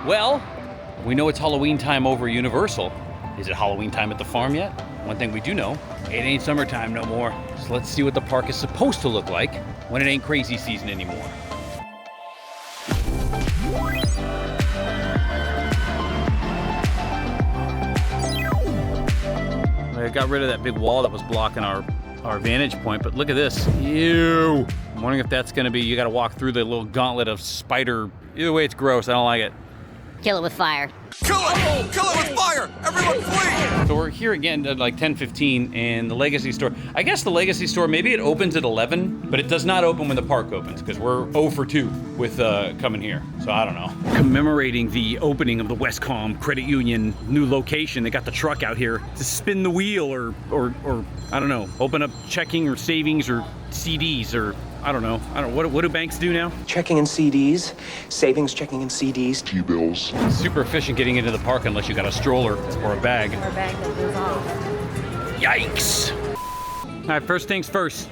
Well, we know it's Halloween time over at Universal. Is it Halloween time at the farm yet? One thing we do know, it ain't summertime no more. So let's see what the park is supposed to look like when it ain't crazy season anymore. I got rid of that big wall that was blocking our vantage point, but look at this. Ew. I'm wondering if that's gonna be, you gotta walk through the little gauntlet of spider. Either way, it's gross, I don't like it. Kill it with fire. Kill it! Kill it with fire! Everyone flee! So we're here again at like 10:15 and the Legacy store. I guess the Legacy store, maybe it opens at 11, but it does not open when the park opens because we're 0 for 2 with coming here. So I don't know. Commemorating the opening of the Westcom Credit Union new location, they got the truck out here to spin the wheel or I don't know, open up checking or savings or CDs or I don't know. What do banks do now? Checking and CDs, savings, checking and CDs. T-bills. Super efficient getting into the park unless you got a stroller or a bag. Or a bag that goes off. Yikes! All right, first things first.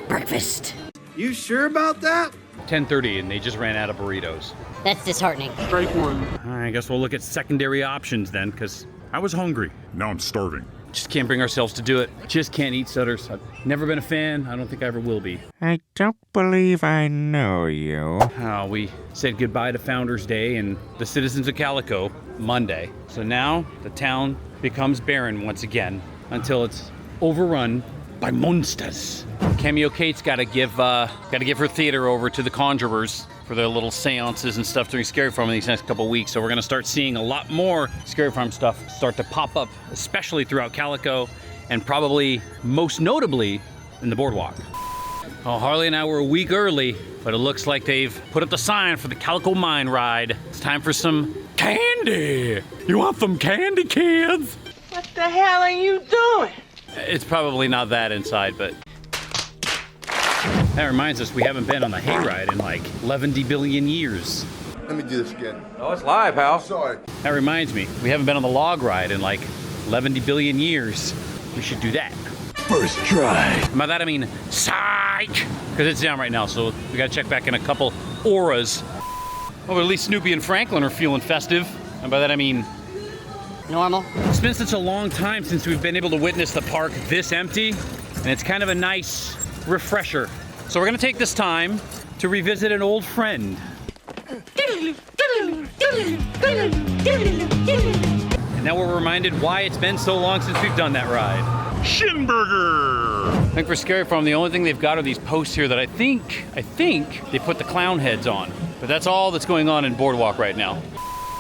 Breakfast. You sure about that? 10:30 and they just ran out of burritos. That's disheartening. Strike one. All right, I guess we'll look at secondary options then, because I was hungry. Now I'm starving. Just can't bring ourselves to do it. Just can't eat Sutters. I've never been a fan. I don't think I ever will be. I don't believe I know you. We said goodbye to Founders Day and the citizens of Calico Monday. So now the town becomes barren once again until it's overrun by monsters. Cameo Kate's gotta give her theater over to the Conjurers for their little seances and stuff during Scary Farm in these next couple weeks. So we're gonna start seeing a lot more Scary Farm stuff start to pop up, especially throughout Calico and probably most notably in the boardwalk. Oh, Harley and I were a week early, but it looks like they've put up the sign for the Calico Mine Ride. It's time for some candy. You want some candy, kids? What the hell are you doing? It's probably not that inside, but that reminds us we haven't been on the hayride in like 11 billion years. Let me do this again. Oh, it's live, pal. Sorry. That reminds me, we haven't been on the log ride in like 11 billion years. We should do that. First try. And by that I mean psych, because it's down right now, so we gotta check back in a couple auras. Well, at least Snoopy and Franklin are feeling festive, and by that I mean Normal. it's been such a long time since we've been able to witness the park this empty, and it's kind of a nice refresher. So we're gonna take this time to revisit an old friend. And now we're reminded why it's been so long since we've done that ride. Shinburger! I think for Scary Farm, the only thing they've got are these posts here that I think they put the clown heads on. But that's all that's going on in Boardwalk right now.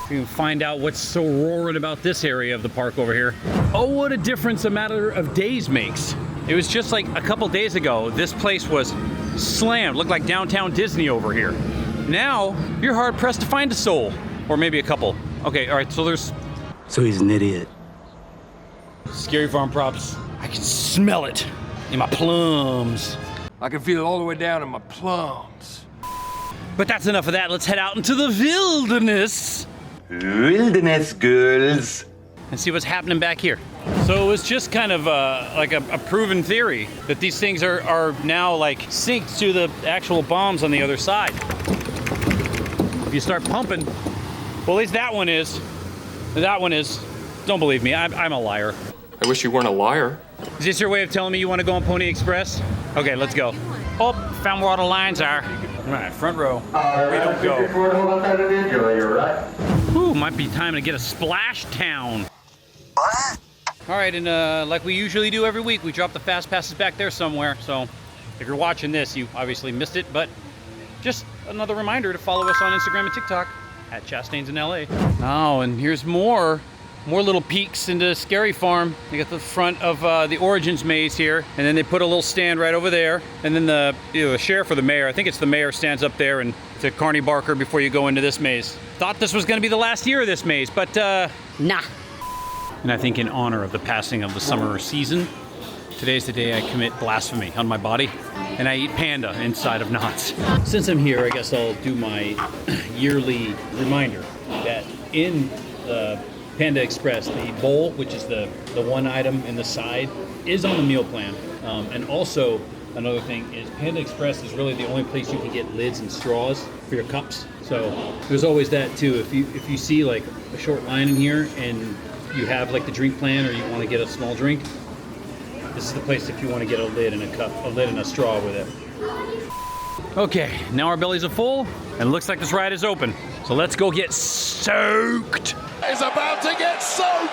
We can find out what's so roaring about this area of the park over here. Oh, what a difference a matter of days makes. It was just like a couple days ago, this place was slammed. Looked like downtown Disney over here. Now, you're hard pressed to find a soul. Or maybe a couple. Okay, all right, so there's... So he's an idiot. Scary Farm props. I can smell it in my plums. I can feel it all the way down in my plums. But that's enough of that. Let's head out into the wilderness. Wilderness girls. And see what's happening back here. So it's just kind of like a proven theory that these things are now like synced to the actual bombs on the other side. If you start pumping, well, at least that one is. That one is. Don't believe me, I'm a liar. I wish you weren't a liar. Is this your way of telling me you want to go on Pony Express? Okay, let's go. Oh, found where all the lines are. All right, front row. We don't go. Ooh, might be time to get a splash town. What? All right, and like we usually do every week, we drop the fast passes back there somewhere. So if you're watching this, you obviously missed it, but just another reminder to follow us on Instagram and TikTok at Chastain's in LA. Oh, and here's more little peeks into Scary Farm. You got the front of the Origins maze here, and then they put a little stand right over there. And then the sheriff or the mayor, I think it's the mayor, stands up there and to Carney Barker before you go into this maze. Thought this was gonna be the last year of this maze, but Nah. And I think in honor of the passing of the summer season, today's the day I commit blasphemy on my body, and I eat panda inside of KNOTT. Since I'm here, I guess I'll do my yearly reminder that in the Panda Express, the bowl, which is the one item in the side, is on the meal plan. And also, another thing is Panda Express is really the only place you can get lids and straws for your cups. So there's always that too. If you see like a short line in here and you have like the drink plan or you want to get a small drink, this is the place if you want to get a lid and a lid and a straw with it. Okay, now our bellies are full and it looks like this ride is open. So let's go get soaked. Is about to get soaked.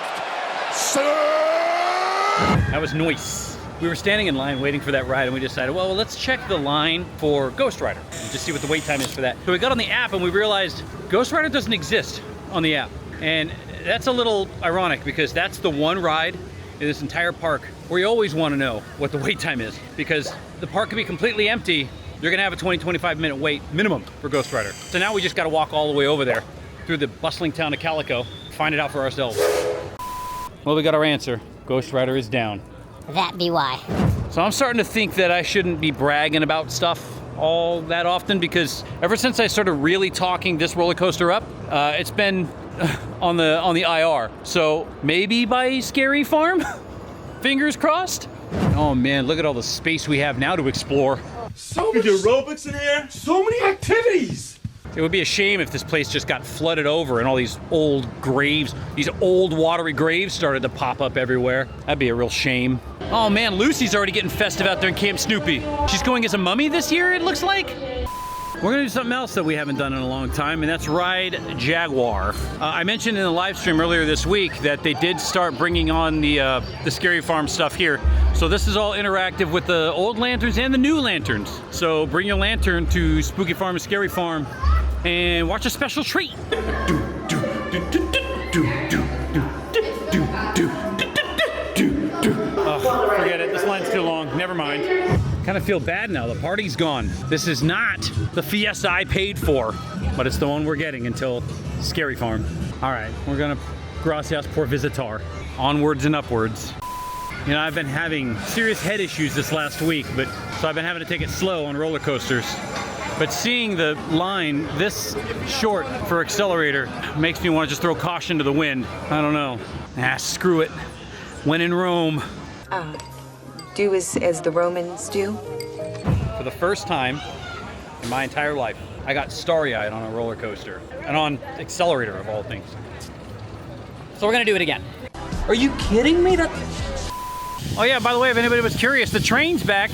That was nice. We were standing in line waiting for that ride and we decided, well, let's check the line for Ghost Rider and just see what the wait time is for that. So we got on the app and we realized Ghost Rider doesn't exist on the app. And that's a little ironic because that's the one ride in this entire park where you always want to know what the wait time is, because the park could be completely empty. You're gonna have a 20-25 minute wait minimum for Ghost Rider. So now we just gotta walk all the way over there through the bustling town of Calico, find it out for ourselves. Well, we got our answer. Ghost Rider is down. That be why. So I'm starting to think that I shouldn't be bragging about stuff all that often, because ever since I started really talking this roller coaster up, it's been on the IR. So maybe by Scary Farm? Fingers crossed. Oh man, look at all the space we have now to explore. So much aerobics in here. So many activities. It would be a shame if this place just got flooded over and all these old graves, these old watery graves started to pop up everywhere. That'd be a real shame. Oh man, Lucy's already getting festive out there in Camp Snoopy. She's going as a mummy this year, it looks like. We're gonna do something else that we haven't done in a long time, and that's ride Jaguar. I mentioned in the live stream earlier this week that they did start bringing on the Scary Farm stuff here. So this is all interactive with the old lanterns and the new lanterns. So bring your lantern to Spooky Farm and Scary Farm and watch a special treat. Oh, forget it, this line's too long, never mind. Kind of feel bad now, the party's gone. This is not the Fiesta I paid for, but it's the one we're getting until Scary Farm. All right, we're gonna gracias por visitar. Onwards and upwards. You know, I've been having serious head issues this last week, so I've been having to take it slow on roller coasters. But seeing the line this short for Accelerator makes me want to just throw caution to the wind. I don't know. Screw it. When in Rome. Do as the Romans do? For the first time in my entire life, I got starry-eyed on a roller coaster, and on Accelerator of all things. So we're gonna do it again. Are you kidding me? Oh yeah, by the way, if anybody was curious, the train's back.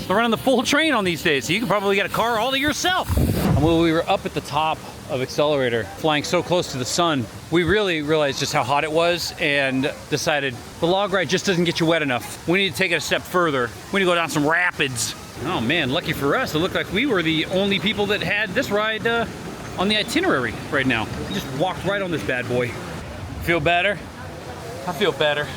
They're running the full train on these days, so you can probably get a car all to yourself. And when we were up at the top of Accelerator, flying so close to the sun, we really realized just how hot it was and decided the log ride just doesn't get you wet enough. We need to take it a step further. We need to go down some rapids. Oh man, lucky for us, it looked like we were the only people that had this ride on the itinerary right now. We just walked right on this bad boy. Feel better? I feel better.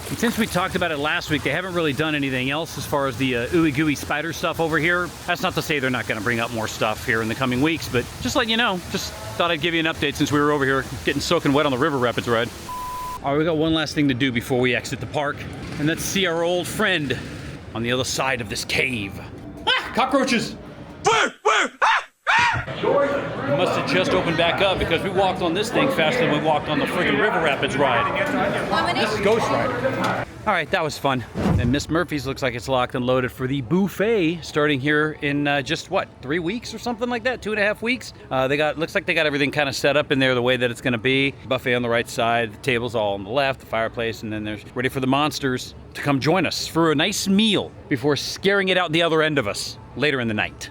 And since we talked about it last week, they haven't really done anything else as far as the ooey gooey spider stuff over here. That's not to say they're not going to bring up more stuff here in the coming weeks, but just letting you know, just thought I'd give you an update since we were over here getting soaking wet on the river rapids ride. All right, we got one last thing to do before we exit the park, and that's see our old friend on the other side of this cave. Ah, cockroaches! It must have just opened back up because we walked on this thing faster than we walked on the freaking River Rapids ride. This is Ghost Rider. All right, that was fun. And Miss Murphy's looks like it's locked and loaded for the buffet starting here in just what, 3 weeks or something like that, 2.5 weeks. Looks like they got everything kind of set up in there the way that it's gonna be. Buffet on the right side, the tables all on the left, the fireplace, and then there's ready for the monsters to come join us for a nice meal before scaring it out the other end of us later in the night.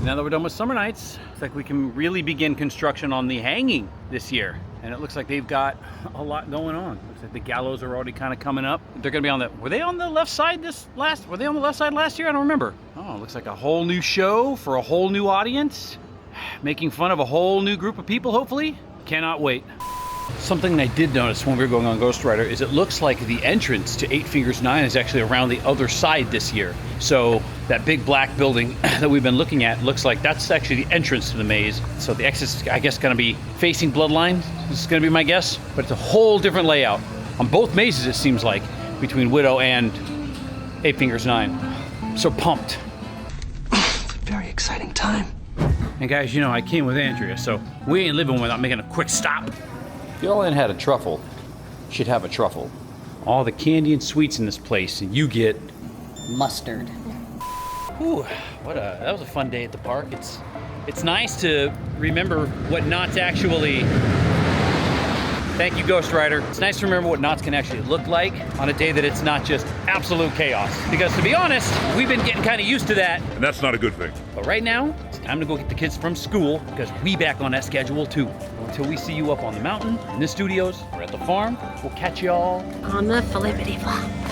Now that we're done with summer nights, it's like we can really begin construction on the hanging this year. And it looks like they've got a lot going on. Looks like the gallows are already kind of coming up. They're gonna be on the, were they on the left side last year? I don't remember. Oh, it looks like a whole new show for a whole new audience. Making fun of a whole new group of people, hopefully. Cannot wait. Something I did notice when we were going on Ghost Rider is it looks like the entrance to 8 Fingers 9 is actually around the other side this year. So that big black building that we've been looking at looks like that's actually the entrance to the maze. So the exit's, I guess, gonna be facing Bloodline. This is gonna be my guess, but it's a whole different layout on both mazes, it seems like, between Widow and 8 Fingers 9. I'm so pumped. Very exciting time. And guys, you know, I came with Andrea, so we ain't living without making a quick stop. If y'all ain't had a truffle, you should have a truffle. All the candy and sweets in this place, and you get Mustard. Whew, that was a fun day at the park. It's nice to remember what knots actually. Thank you, Ghost Rider. It's nice to remember what knots can actually look like on a day that it's not just absolute chaos. Because to be honest, we've been getting kind of used to that. And that's not a good thing. But right now, it's time to go get the kids from school because we back on that schedule too. Until we see you up on the mountain, in the studios, or at the farm, we'll catch y'all On the flippity flop.